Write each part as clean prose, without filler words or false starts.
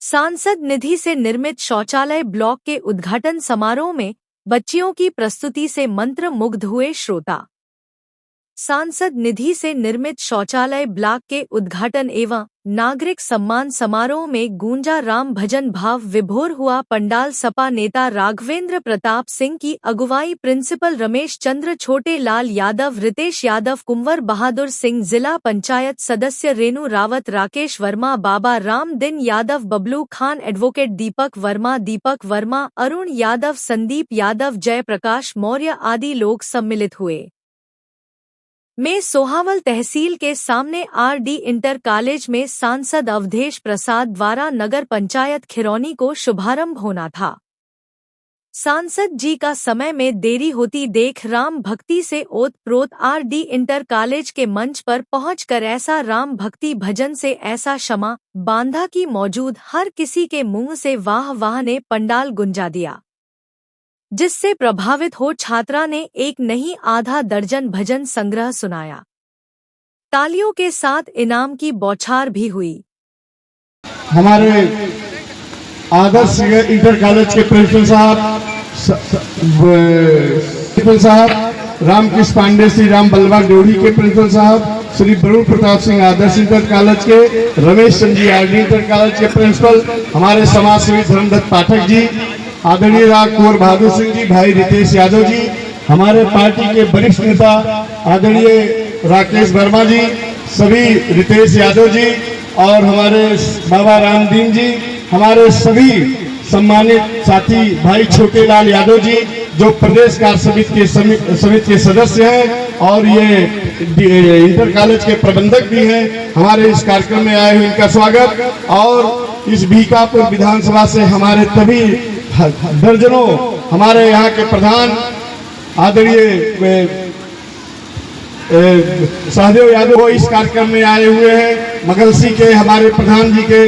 सांसद निधि से निर्मित शौचालय ब्लॉक के उद्घाटन समारोह में बच्चियों की प्रस्तुति से मंत्र मुग्ध हुए श्रोता। सांसद निधि से निर्मित शौचालय ब्लॉक के उद्घाटन एवं नागरिक सम्मान समारोह में गूंजा राम भजन भाव विभोर हुआ। पंडाल सपा नेता राघवेंद्र प्रताप सिंह की अगुवाई, प्रिंसिपल रमेश चंद्र, छोटे लाल यादव, रितेश यादव, कुंवर बहादुर सिंह, जिला पंचायत सदस्य रेणु रावत, राकेश वर्मा, बाबा राम दिन यादव, बबलू खान, एडवोकेट दीपक वर्मा, अरुण यादव, संदीप यादव, जयप्रकाश मौर्य आदि लोग सम्मिलित हुए। में सोहावल तहसील के सामने आरडी इंटर कॉलेज में सांसद अवधेश प्रसाद द्वारा नगर पंचायत खिरौनी को शुभारंभ होना था। सांसद जी का समय में देरी होती देख राम भक्ति से ओत प्रोत आरडी इंटर कॉलेज के मंच पर पहुंचकर ऐसा राम भक्ति भजन से ऐसा क्षमा बांधा कि मौजूद हर किसी के मुंह से वाह वाह ने पंडाल गुंजा दिया, जिससे प्रभावित हो छात्रा ने एक नहीं आधा दर्जन भजन संग्रह सुनाया। तालियों के साथ इनाम की बौछार भी हुई। हमारे आदर्श इंटर कॉलेज के प्रिंसिपल साहब रामकृष्ण पांडे, श्री राम बल्लभा ड्योढ़ी के प्रिंसिपल साहब, श्री वरुण प्रताप सिंह आदर्श इंटर कॉलेज के, Ramesh Chandra ji RD inter college के प्रिंसिपल, हमारे समाज सेवी धर्मदत्त पाठक जी, आदरणीय राग कुंवर बहादुर सिंह जी, भाई रितेश यादव जी, हमारे पार्टी के वरिष्ठ नेता आदरणीय राकेश वर्मा जी, सभी रितेश यादव जी और हमारे बाबा रामदीन जी, हमारे सभी सम्मानित साथी भाई छोटे लाल यादव जी जो प्रदेश कार्य समिति के सदस्य हैं और ये इंटर कॉलेज के प्रबंधक भी हैं, हमारे इस कार्यक्रम में आए हुए इनका स्वागत। और इस बीकापुर विधानसभा से हमारे तभी दर्जनों हमारे यहाँ के प्रधान आदरणीय सहदेव यादव इस कार्यक्रम में आए हुए हैं, मगलसी के हमारे प्रधान जी के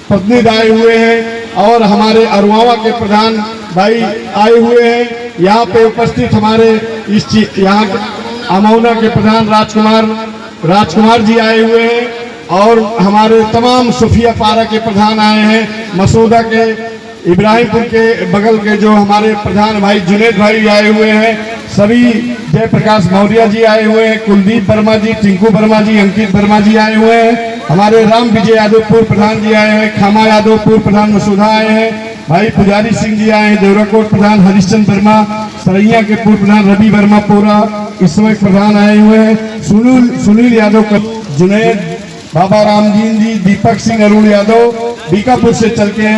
प्रतिनिधि आए हुए हैं और हमारे अरुआवा के प्रधान भाई आए हुए हैं। यहाँ पे उपस्थित हमारे यहाँ अमौना के प्रधान राजकुमार जी आए हुए हैं और हमारे तमाम सुफिया पारा के प्रधान आए हैं, मसूदा के इब्राहिमपुर के बगल के जो हमारे प्रधान भाई जुनेद भाई आए हुए हैं, सभी जयप्रकाश मौर्य जी आए हुए हैं, कुलदीप वर्मा जी, टिंकू वर्मा जी, अंकित वर्मा जी आए हुए हैं, हमारे राम विजय यादव पूर्व प्रधान जी आए हैं, खामा यादव पूर्व प्रधान मसूदा आए हैं, भाई पुजारी सिंह जी आए हैं, देवराकोट प्रधान हरिश्चंद्र वर्मा, सरैया के पूर्व प्रधान रवि वर्मा पूरा इस समय प्रधान आए हुए हैं, सुनील यादव, जुनेद, बाबा रामदीन जी, दीपक सिंह, अरुण यादव, बीकापुर से चल के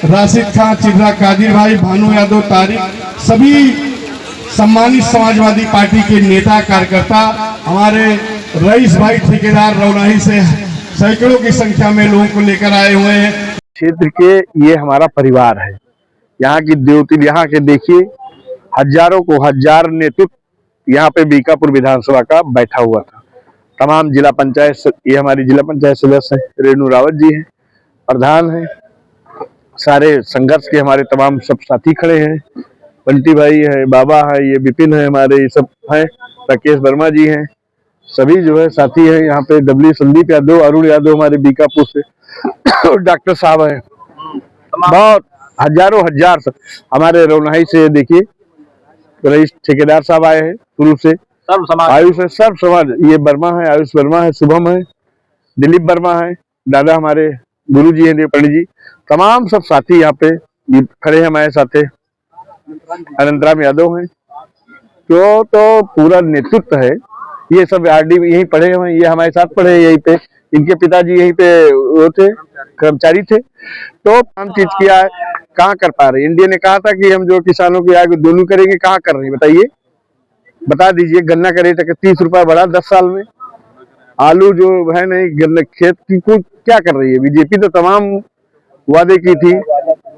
राशिद खान, चिर्रा कादिर भाई, भानु यादव, तारिक, सभी सम्मानित समाजवादी पार्टी के नेता कार्यकर्ता, हमारे रईस भाई ठेकेदार रौनाही से सैकड़ों की संख्या में लोगों को लेकर आए हुए हैं। क्षेत्र के ये हमारा परिवार है, यहाँ की देवती, यहाँ के देखिए हजारों को हजार नेतृत्व यहाँ पे बीकापुर विधानसभा का बैठा हुआ था। तमाम जिला पंचायत, ये हमारी जिला पंचायत सदस्य है, रेणु रावत जी हैं, प्रधान हैं, सारे संघर्ष के हमारे तमाम सब साथी खड़े हैं, बंटी भाई है, बाबा है, ये विपिन है, हमारे ये सब हैं, राकेश वर्मा जी हैं, सभी जो है साथी हैं यहाँ पे, डब्ल्यू संदीप यादव, अरुण यादव हमारे बीकापुर से और डॉक्टर साहब हैं, बहुत हजारों हजार हमारे रौनाही से देखिए रईस ठेकेदार साहब आए हैं, पूर्व से आयुष है, सर्व समाज, ये वर्मा है, आयुष वर्मा है, शुभम है, दिलीप वर्मा है, दादा हमारे गुरु जी हैं पंडित जी, तमाम सब साथी यहाँ पे खड़े हैं हमारे साथ। अनंतराम यादव हैं तो पूरा नेतृत्व है, ये सब आरडी में यहीं पढ़े हुए, ये हमारे साथ पढ़े यहीं पे, इनके पिताजी यहीं पे वो थे, कर्मचारी थे, तो काम चीज किया है, कहाँ कर पा रहे। इंडिया ने कहा था कि हम जो किसानों की आय दोनों करेंगे, कहाँ कर रही बताइए, बता दीजिए। गन्ना का रेट 30 रुपया बढ़ा 10 साल में, आलू जो है नहीं, गन्ना खेत की कुछ क्या कर रही है बीजेपी, तो तमाम वादे की थी।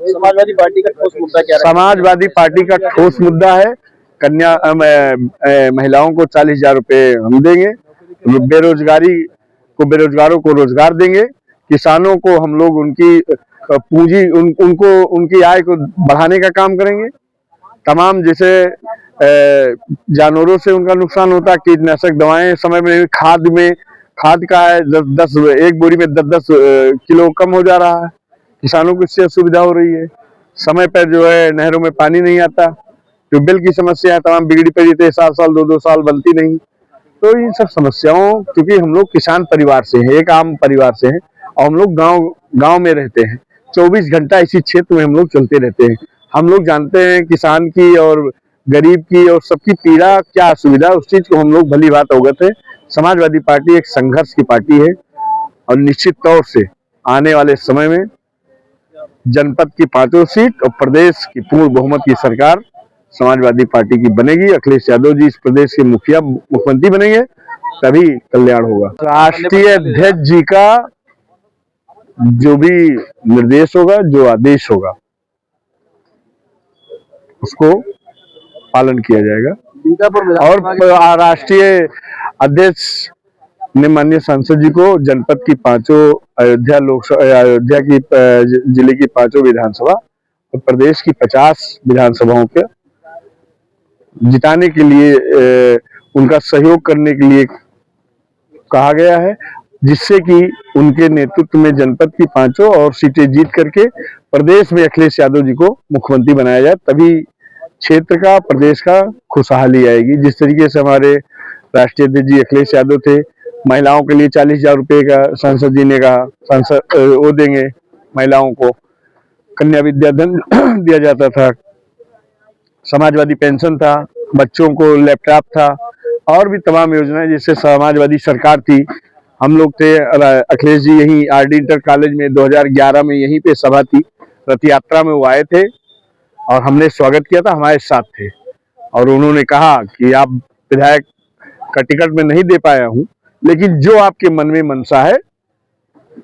समाजवादी पार्टी का ठोस मुद्दा क्या है? समाजवादी पार्टी का ठोस मुद्दा है कन्या महिलाओं को 40,000 रुपए हम देंगे, बेरोजगारों को रोजगार देंगे, किसानों को हम लोग उनकी पूंजी उनको उनकी आय को बढ़ाने का काम करेंगे। तमाम जैसे जानवरों से उनका नुकसान होता है, कीटनाशक दवाएं समय में, खाद का है 10 एक बोरी में 10 किलो कम हो जा रहा है, किसानों को इससे असुविधा हो रही है। समय पर जो है नहरों में पानी नहीं आता, ट्यूबवेल की समस्या तमाम बिगड़ी पड़ी थे, साल 2-2 साल बनती नहीं। तो इन सब समस्याओं, क्योंकि हम लोग किसान परिवार से हैं, एक आम परिवार से हैं और हम लोग गांव में रहते हैं, 24 घंटा इसी क्षेत्र में हम लोग चलते रहते हैं। हम लोग जानते हैं किसान की और गरीब की और सबकी पीड़ा क्या असुविधा, उस चीज को हम लोग भली बात अवगत है। समाजवादी पार्टी एक संघर्ष की पार्टी है और निश्चित तौर से आने वाले समय में जनपद की 5 सीट और प्रदेश की पूर्ण बहुमत की सरकार समाजवादी पार्टी की बनेगी। अखिलेश यादव जी इस प्रदेश के मुख्यमंत्री बनेंगे, तभी कल्याण होगा। राष्ट्रीय अध्यक्ष जी का जो भी निर्देश होगा, जो आदेश होगा, उसको पालन किया जाएगा। और राष्ट्रीय अध्यक्ष ने माननीय सांसद जी को जनपद की 5 अयोध्या की जिले की 5 विधानसभा और प्रदेश की 50 विधानसभाओं के जिताने के लिए उनका सहयोग करने के लिए कहा गया है, जिससे कि उनके नेतृत्व में जनपद की 5 और सीटें जीत करके प्रदेश में अखिलेश यादव जी को मुख्यमंत्री बनाया जाए, तभी क्षेत्र का, प्रदेश का खुशहाली आएगी। जिस तरीके से हमारे राष्ट्रीय अध्यक्ष जी अखिलेश यादव थे, महिलाओं के लिए 40,000 रुपए का सांसद जी ने कहा, सांसद वो देंगे महिलाओं को, कन्या विद्याधन दिया जाता था, समाजवादी पेंशन था, बच्चों को लैपटॉप था और भी तमाम योजनाएं, जिससे समाजवादी सरकार थी। हम लोग थे, अखिलेश जी यहीं RD इंटर कॉलेज में 2011 में यहीं पे सभा थी, रथ यात्रा में वो आए थे और हमने स्वागत किया था, हमारे साथ थे और उन्होंने कहा कि आप विधायक का टिकट मैं नहीं दे पाया हूं, लेकिन जो आपके मन में मनसा है,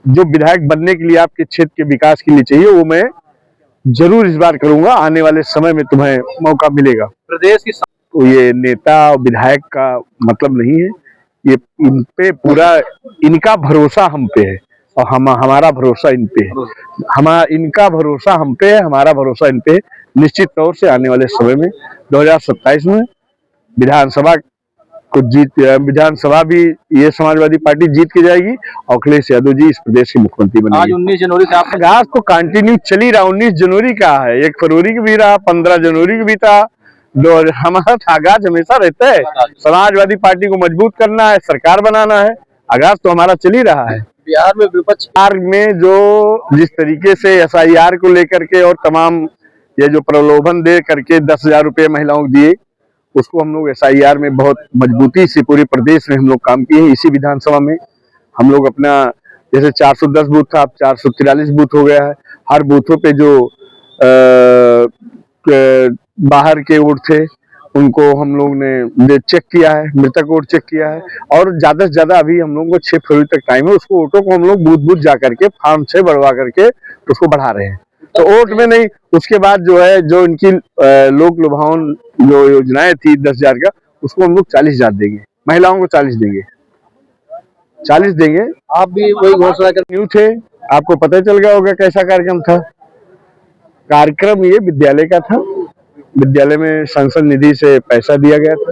जो विधायक बनने के लिए आपके क्षेत्र के विकास के लिए चाहिए, वो मैं जरूर इस बार करूंगा, आने वाले समय में तुम्हें मौका मिलेगा। प्रदेश की तो ये नेता और विधायक का मतलब नहीं है, ये इन पे पूरा इनका भरोसा हम पे है और हमारा भरोसा इन पे है। इनका भरोसा हम पे है, हमारा भरोसा इन पे है। निश्चित तौर से आने वाले समय में 2027 में विधानसभा भी ये समाजवादी पार्टी जीत के जाएगी और अखिलेश यादव जी इस प्रदेश के मुख्यमंत्री बनेंगे। आज 19 जनवरी से आपका आज तो कंटिन्यू चली रहा, 19 जनवरी का है, 1 फरवरी का भी रहा, 15 जनवरी का भी था, हमारा आगाज हमेशा रहता है। समाजवादी पार्टी को मजबूत करना है, सरकार बनाना है, आगाज तो हमारा चल ही रहा है। बिहार में विपक्ष में जो जिस तरीके से SIR को लेकर के और तमाम ये जो प्रलोभन दे करके 10,000 रुपये महिलाओं को दिए, उसको हम लोग SIR में बहुत मजबूती से पूरे प्रदेश में हम लोग काम किए हैं। इसी विधानसभा में हम लोग अपना, जैसे 410 बूथ था, अब 443 बूथ हो गया है। हर बूथों पे जो बाहर के वोट थे उनको हम लोग ने चेक किया है, मृतक वोट चेक किया है और ज्यादा से ज्यादा अभी हम लोग को 6 फरवरी तक टाइम है, उसको वोटों को हम लोग बूथ जा करके फॉर्म 6 बढ़वा करके उसको बढ़ा रहे हैं। तो वोट में नहीं, उसके बाद जो है जो इनकी लोक लुभावन जो योजनाएं थी 10,000 का, उसको हम लोग 40,000 देंगे, महिलाओं को 40 देंगे। आप भी वही घोषणा कर न्यू थे, आपको पता चल गया होगा कैसा कार्यक्रम था। कार्यक्रम ये विद्यालय का था, विद्यालय में संसद निधि से पैसा दिया गया था,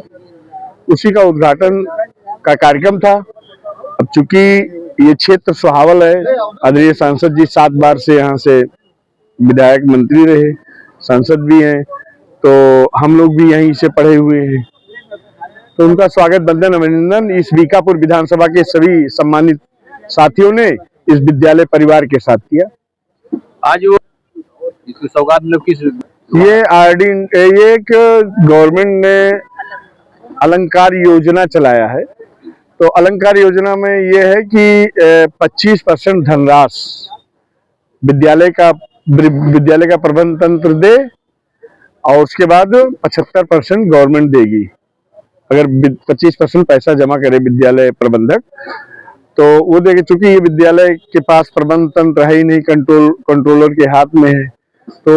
उसी का उद्घाटन का कार्यक्रम था। अब चूंकि ये क्षेत्र सुहावल है, आदरणीय सांसद जी 7 बार से यहाँ से विधायक मंत्री रहे, सांसद भी हैं, तो हम लोग भी यहीं से पढ़े हुए हैं, तो उनका स्वागत बंदन अभिनंदन इस बीकापुर विधानसभा के सभी सम्मानित साथियों ने इस विद्यालय परिवार के साथ किया। आज वो सौगात मतलब किस ये एक गवर्नमेंट ने अलंकार योजना चलाया है, तो अलंकार योजना में ये है कि 25% धनराशि विद्यालय का प्रबंध तंत्र दे और उसके बाद 75% गवर्नमेंट देगी। अगर 25% पैसा जमा करे विद्यालय प्रबंधक तो वो देगी, चूंकि ये विद्यालय के पास प्रबंध तंत्र है ही नहीं, कंट्रोलर के हाथ में है, तो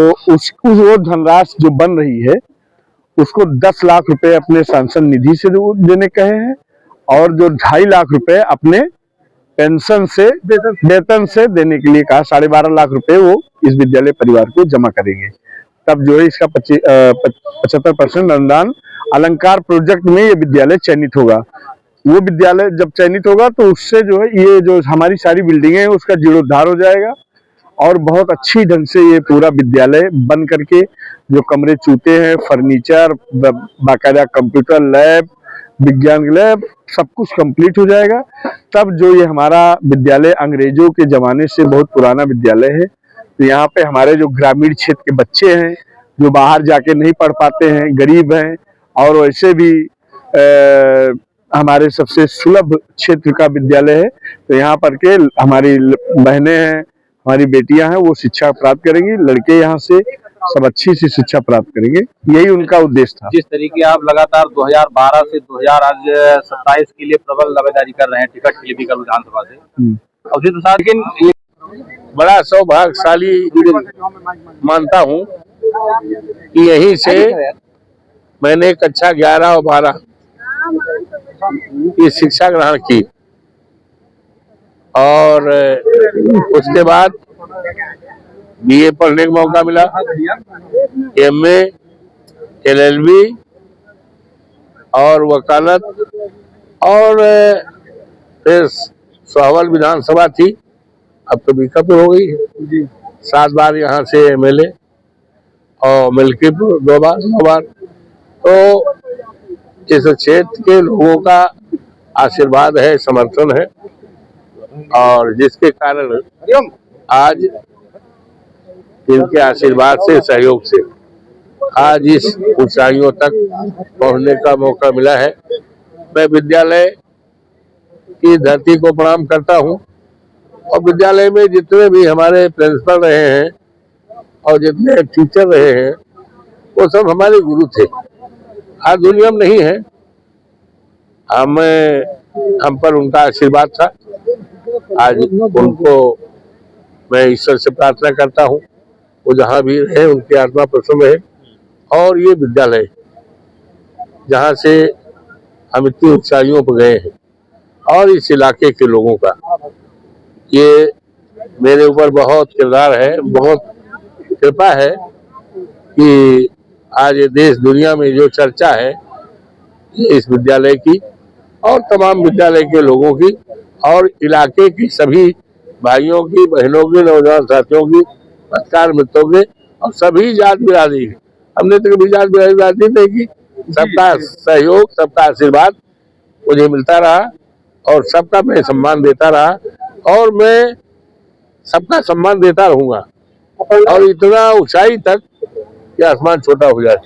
वो धनराशि जो बन रही है उसको 10 लाख रुपए अपने सांसद निधि से देने कहे हैं और जो 2.5 लाख रुपए अपने पेंशन से, वेतन से देने के लिए कहा। 12.5 लाख रुपए वो इस विद्यालय परिवार को जमा करेंगे, तब जो है इसका 75% अनुदान अलंकार प्रोजेक्ट में ये विद्यालय चयनित होगा। वो विद्यालय जब चयनित होगा तो उससे जो है ये जो हमारी सारी बिल्डिंगें हैं उसका जीर्णोद्धार हो जाएगा और बहुत अच्छी ढंग से ये पूरा विद्यालय बन करके जो कमरे चूते हैं, फर्नीचर, बाकायदा कंप्यूटर लैब, विज्ञान लैब, सब कुछ कंप्लीट हो जाएगा। तब जो ये हमारा विद्यालय अंग्रेजों के जमाने से बहुत पुराना विद्यालय है, तो यहाँ पे हमारे जो ग्रामीण क्षेत्र के बच्चे हैं जो बाहर जाके नहीं पढ़ पाते हैं, गरीब हैं, और वैसे भी हमारे सबसे सुलभ क्षेत्र का विद्यालय है, तो यहाँ पर के हमारी बहनें हैं, हमारी बेटियां हैं, वो शिक्षा प्राप्त करेंगी, लड़के यहाँ से सब अच्छी सी शिक्षा प्राप्त करेंगे, यही उनका उद्देश्य था। जिस तरीके आप लगातार 2012 से 2027 के लिए प्रबल दावेदारी कर रहे हैं टिकट के लिए बीकापुर विधानसभा से, अवधि प्रसाद, लेकिन बड़ा सौभाग्यशाली मानता हूँ कि यहीं से मैंने कक्षा 11 और 12 की शिक्षा ग्रहण की और उसके बाद बीए पढ़ने का मौका मिला, एमए, एलएलबी और वकालत, और फिर सोहवल विधानसभा थी, अब तो बीकापुर हो गई है। 7 बार यहाँ से एमएलए और मिल्कीपुर 2 बार। तो इस क्षेत्र के लोगों का आशीर्वाद है, समर्थन है, और जिसके कारण आज इनके आशीर्वाद से, सहयोग से आज इस ऊंचाइयों तक पहुंचने का मौका मिला है। मैं विद्यालय की धरती को प्रणाम करता हूं, और विद्यालय में जितने भी हमारे प्रिंसिपल रहे हैं और जितने टीचर रहे हैं वो सब हमारे गुरु थे। आज दुनिया में नहीं है, हम पर उनका आशीर्वाद था। आज उनको मैं ईश्वर से प्रार्थना करता हूँ, वो जहाँ भी रहे उनकी आत्मा प्रसन्न रहे। और ये विद्यालय जहाँ से हम इतनी ऊंचाइयों पर गए हैं, और इस इलाके के लोगों का ये मेरे ऊपर बहुत किरदार है, बहुत कृपा है कि आज ये देश दुनिया में जो चर्चा है इस विद्यालय की और तमाम विद्यालय के लोगों की और इलाके की सभी भाइयों की, बहनों की, नौजवान साथियों की, पत्रकार मित्रों के और सभी जात बिरादरी, हमने तो कभी जात बिरादरी नहीं की। सबका सहयोग, सबका आशीर्वाद मुझे मिलता रहा और सबका मैं सम्मान देता रहा, और मैं सबका सम्मान देता रहूंगा, और इतना ऊंचाई तक कि आसमान छोटा हो जाए।